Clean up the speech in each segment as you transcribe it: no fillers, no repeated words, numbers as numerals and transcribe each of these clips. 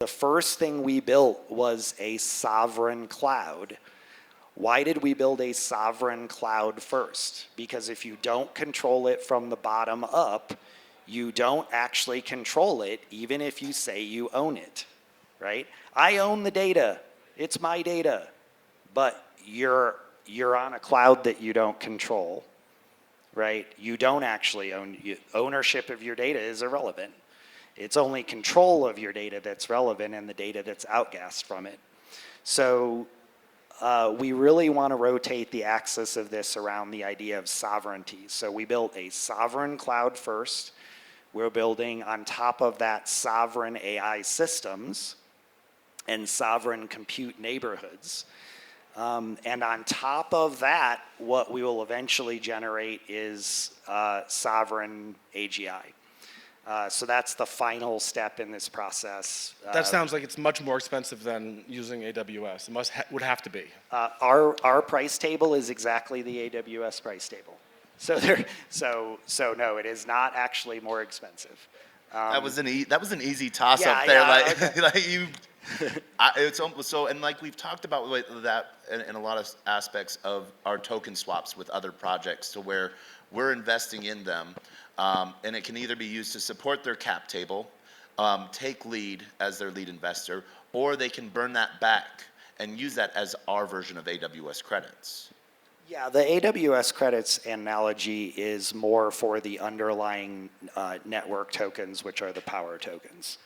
The first thing we built was a sovereign cloud. Why did we build a sovereign cloud first? Because if you don't control it from the bottom up, you don't actually control it, even if you say you own it, right? I own the data. It's my data. But you're on a cloud that you don't control, right? You don't actually own. Ownership of your data is irrelevant. It's only control of your data that's relevant and the data that's outgassed from it. So we really want to rotate the axis of this around the idea of sovereignty. So we built a sovereign cloud first. We're building on top of that sovereign AI systems and sovereign compute neighborhoods. And on top of that, what we will eventually generate is sovereign AGI. So that's the final step in this process. That sounds like it's much more expensive than using AWS. It would have to be. Our price table is exactly the AWS price table. So no, it is not actually more expensive. That was an easy toss up there. It's almost so, and like we've talked about that in a lot of aspects of our token swaps with other projects, to where we're investing in them, and it can either be used to support their cap table, take lead as their lead investor, or they can burn that back and use that as our version of AWS credits. Yeah, the AWS credits analogy is more for the underlying network tokens, which are the power tokens.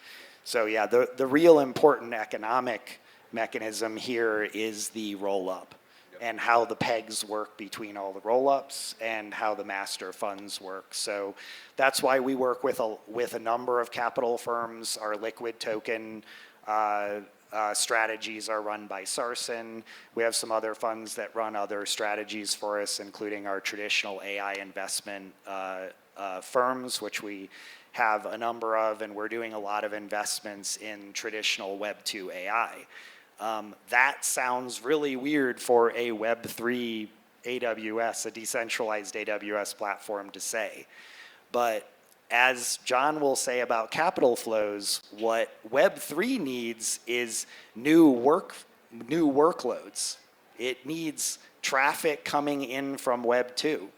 So yeah, the real important economic mechanism here is the roll-up, and how the pegs work between all the roll-ups and how the master funds work. So that's why we work with a number of capital firms. Our liquid token strategies are run by Sarsen. We have some other funds that run other strategies for us, including our traditional AI investment firms, which we have a number of, and we're doing a lot of investments in traditional Web2 AI. That sounds really weird for a Web3 AWS, a decentralized AWS platform to say. But as John will say about capital flows, what Web3 needs is new workloads. It needs traffic coming in from Web2,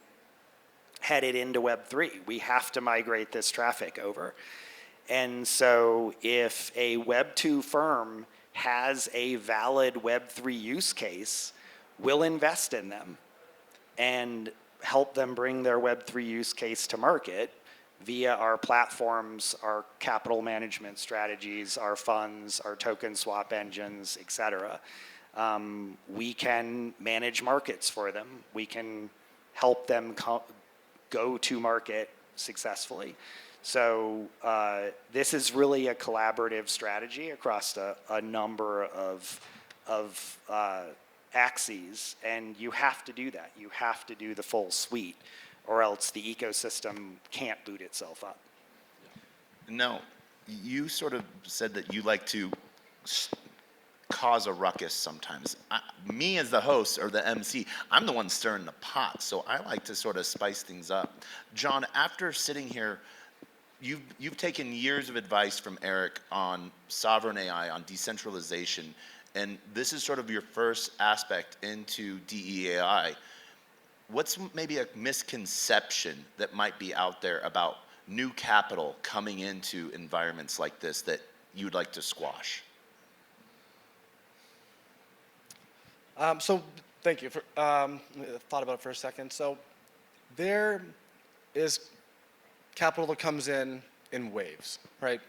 headed into Web3. We have to migrate this traffic over. And so if a Web2 firm has a valid Web3 use case, we'll invest in them and help them bring their Web3 use case to market via our platforms, our capital management strategies, our funds, our token swap engines, et cetera. We can manage markets for them. We can help them go to market successfully. So this is really a collaborative strategy across a number of axes, and you have to do that. You have to do the full suite, or else the ecosystem can't boot itself up. Now, you sort of said that you like to cause a ruckus sometimes. Me as the host or the MC, I'm the one stirring the pot, so I like to sort of spice things up. John, after sitting here, you've taken years of advice from Eric on sovereign AI, on decentralization, and this is sort of your first aspect into DEAI. What's maybe a misconception that might be out there about new capital coming into environments like this that you'd like to squash? So thank you. Thought about it for a second. So there is capital that comes in waves, right?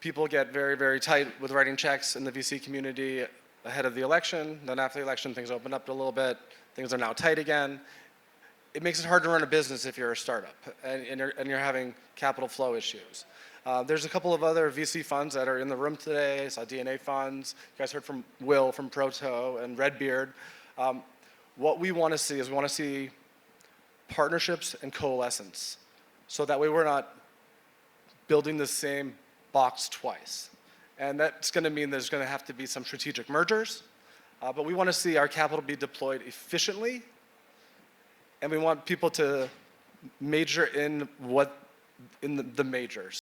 People get very, very tight with writing checks in the VC community ahead of the election. Then after the election, things open up a little bit. Things are now tight again. It makes it hard to run a business if you're a startup and you're having capital flow issues. There's a couple of other VC funds that are in the room today. I saw DNA funds. You guys heard from Will from Proto and Redbeard. What we want to see is we want to see partnerships and coalescence. So that way we're not building the same box twice. And that's going to mean there's going to have to be some strategic mergers. But we want to see our capital be deployed efficiently. And we want people to major in the majors.